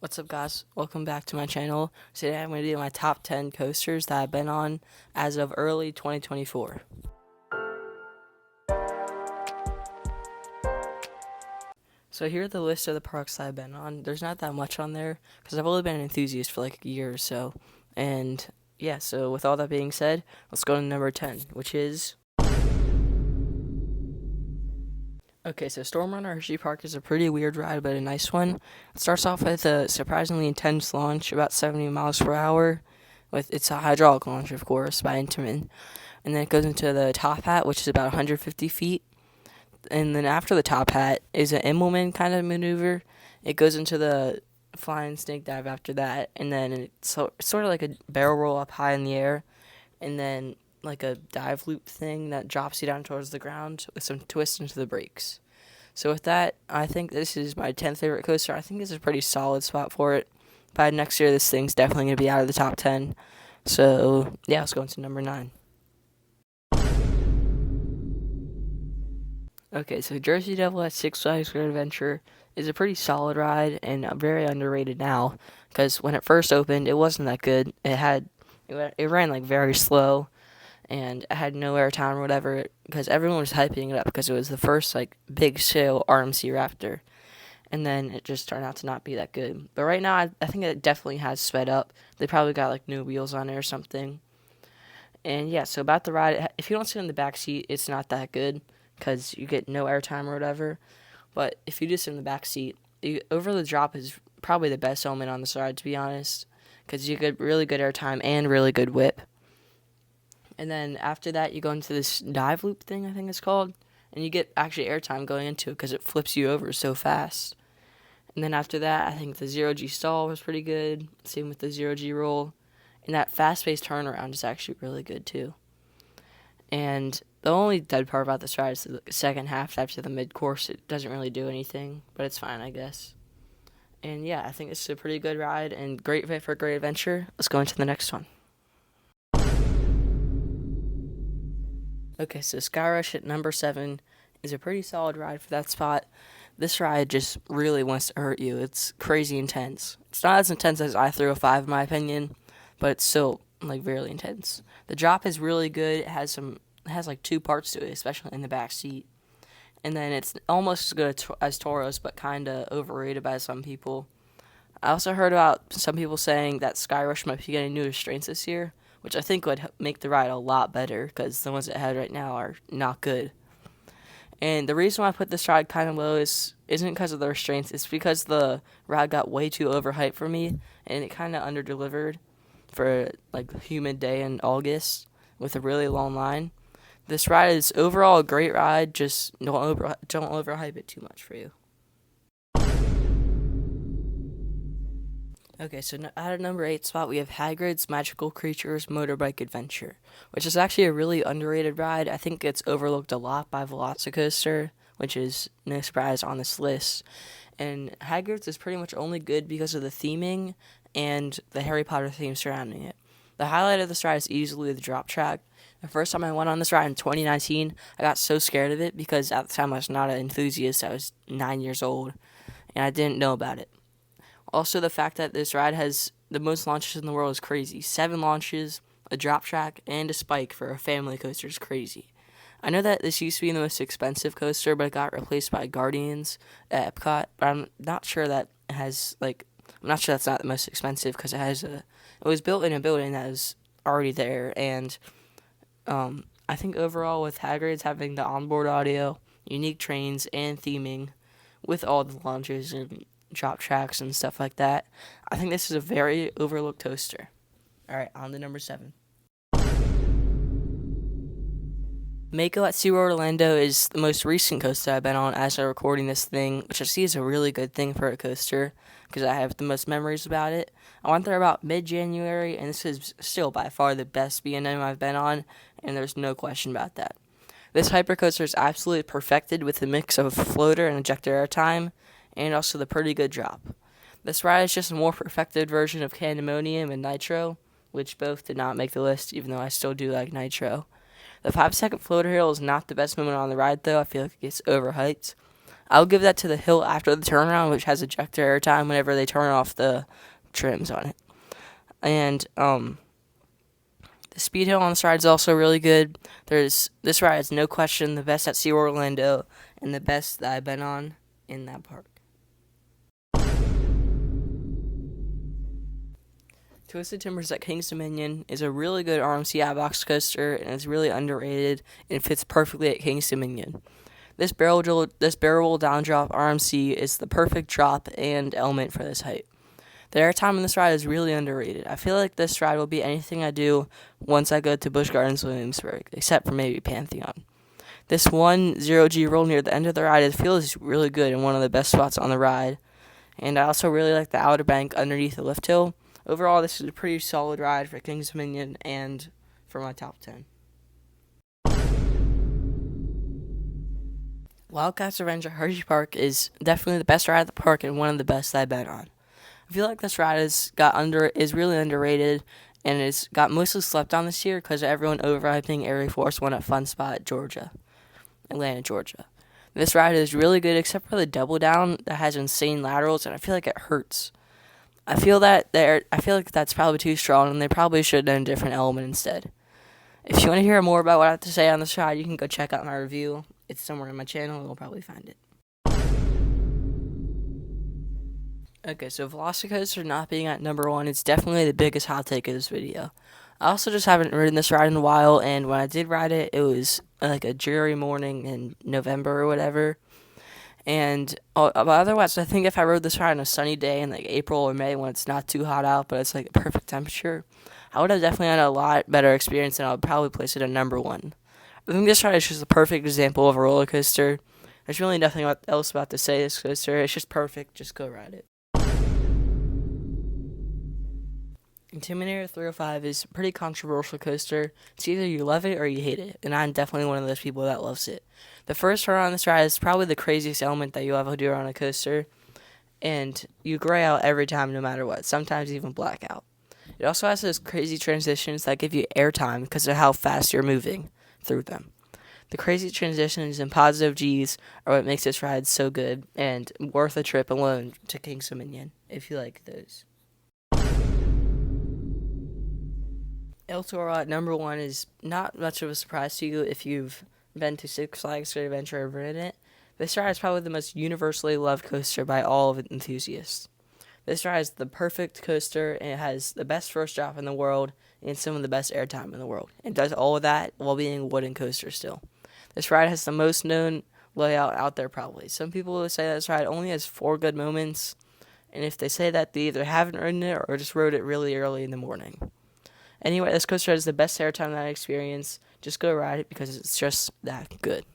What's up, guys? Welcome back to my channel. Today I'm going to do my top 10 coasters that I've been on as of early 2024. So here are the list of the parks that I've been on. There's not that much on there because I've only been an enthusiast for like a year or so. And yeah, so with all that being said, let's go to number 10, which is... Okay, so Stormrunner Hershey Park is a pretty weird ride, but a nice one. It starts off with a surprisingly intense launch, about 70 miles per hour. It's a hydraulic launch, of course, by Intamin. And then it goes into the top hat, which is about 150 feet. And then after the top hat is an Immelman kind of maneuver. It goes into the flying snake dive after that, and then it's sort of like a barrel roll up high in the air, and then like a dive loop thing that drops you down towards the ground with some twists into the brakes. So with that, I think this is my 10th favorite coaster. I think this is a pretty solid spot for it. By next year, this thing's definitely going to be out of the top 10. So yeah, let's go into number 9. Okay, so Jersey Devil at Six Flags Great Adventure is a pretty solid ride and very underrated now, because when it first opened, it wasn't that good. It ran like very slow, and it had no airtime or whatever, because everyone was hyping it up because it was the first like big show RMC Raptor, and then it just turned out to not be that good. But right now, I think it definitely has sped up. They probably got like new wheels on it or something. And yeah, so about the ride, if you don't sit in the back seat, it's not that good because you get no airtime or whatever. But if you just sit in the back seat, over the drop is probably the best element on this ride, to be honest, because you get really good airtime and really good whip. And then after that, you go into this dive loop thing, I think it's called, and you get actually airtime going into it because it flips you over so fast. And then after that, I think the zero G stall was pretty good. Same with the zero G roll. And that fast-paced turnaround is actually really good too. And the only dead part about this ride is the second half after the mid-course. It doesn't really do anything, but it's fine, I guess. And yeah, I think it's a pretty good ride and great fit for a great adventure. Let's go into the next one. Okay, so Skyrush at number 7 is a pretty solid ride for that spot. This ride just really wants to hurt you. It's crazy intense. It's not as intense as I threw a 5 in my opinion, but it's still like really intense. The drop is really good. It has like 2 parts to it, especially in the back seat. And then it's almost as good as Toros, but kind of overrated by some people. I also heard about some people saying that Skyrush might be getting new restraints this year, which I think would make the ride a lot better because the ones it had right now are not good. And the reason why I put this ride kind of low isn't because of the restraints. It's because the ride got way too overhyped for me, and it kind of underdelivered for like a humid day in August with a really long line. This ride is overall a great ride. Just don't overhype it too much for you. Okay, so at a number 8 spot, we have Hagrid's Magical Creatures Motorbike Adventure, which is actually a really underrated ride. I think it's overlooked a lot by Velocicoaster, which is no surprise on this list. And Hagrid's is pretty much only good because of the theming and the Harry Potter theme surrounding it. The highlight of this ride is easily the drop track. The first time I went on this ride in 2019, I got so scared of it because at the time I was not an enthusiast. I was 9 years old, and I didn't know about it. Also, the fact that this ride has the most launches in the world is crazy. 7 launches, a drop track, and a spike for a family coaster is crazy. I know that this used to be the most expensive coaster, but it got replaced by Guardians at Epcot. But I'm not sure that I'm not sure that's not the most expensive because it was built in a building that was already there. And I think overall with Hagrid's having the onboard audio, unique trains, and theming with all the launches and drop tracks and stuff like that, I think this is a very overlooked coaster. Alright, on to number 7. Mako at SeaWorld Orlando is the most recent coaster I've been on as I'm recording this thing, which I see is a really good thing for a coaster because I have the most memories about it. I went there about mid-January, and this is still by far the best B&M I've been on, and there's no question about that. This hypercoaster is absolutely perfected with a mix of floater and ejector airtime, and also the pretty good drop. This ride is just a more perfected version of Candemonium and Nitro, which both did not make the list, even though I still do like Nitro. The 5-second floater hill is not the best moment on the ride, though. I feel like it gets overhyped. I'll give that to the hill after the turnaround, which has ejector airtime whenever they turn off the trims on it. And the speed hill on this ride is also really good. This ride is no question the best at SeaWorld Orlando and the best that I've been on in that park. Twisted Timbers at King's Dominion is a really good RMC box coaster, and it's really underrated and fits perfectly at King's Dominion. This barrel roll down drop RMC is the perfect drop and element for this height. The airtime on this ride is really underrated. I feel like this ride will be anything I do once I go to Busch Gardens Williamsburg, except for maybe Pantheon. This 0G roll near the end of the ride, it feels really good and one of the best spots on the ride. And I also really like the outer bank underneath the lift hill. Overall, this is a pretty solid ride for Kings Dominion and for my top 10. Wildcats Revenge at Hershey Park is definitely the best ride at the park and one of the best I've been on. I feel like this ride is really underrated and it's got mostly slept on this year because of everyone overhyping Area Force One at Fun Spot, Atlanta, Georgia. This ride is really good except for the double down that has insane laterals, and I feel like it hurts. I feel like that's probably too strong, and they probably should have done a different element instead. If you want to hear more about what I have to say on this ride, you can go check out my review. It's somewhere in my channel. You'll probably find it. Okay, so Velocicoaster not being at number 1 is definitely the biggest hot take of this video. I also just haven't ridden this ride in a while, and when I did ride it, it was like a dreary morning in November or whatever. And otherwise, I think if I rode this ride on a sunny day in like April or May when it's not too hot out, but it's like a perfect temperature, I would have definitely had a lot better experience, and I would probably place it at number 1. I think this ride is just a perfect example of a roller coaster. There's really nothing else about to say this coaster. It's just perfect. Just go ride it. Intimidator 305 is a pretty controversial coaster. It's either you love it or you hate it, and I'm definitely one of those people that loves it. The first turn on this ride is probably the craziest element that you'll ever do on a coaster, and you gray out every time no matter what, sometimes even black out. It also has those crazy transitions that give you airtime because of how fast you're moving through them. The crazy transitions and positive G's are what makes this ride so good and worth a trip alone to King's Dominion if you like those. El Toro at number 1 is not much of a surprise to you if you've been to Six Flags Great Adventure or ridden it. This ride is probably the most universally loved coaster by all of enthusiasts. This ride is the perfect coaster, and it has the best first drop in the world and some of the best airtime in the world. It does all of that while being a wooden coaster still. This ride has the most known layout out there probably. Some people will say that this ride only has 4 good moments, and if they say that, they either haven't ridden it or just rode it really early in the morning. Anyway, this coaster has the best airtime that I experienced. Just go ride it because it's just that good.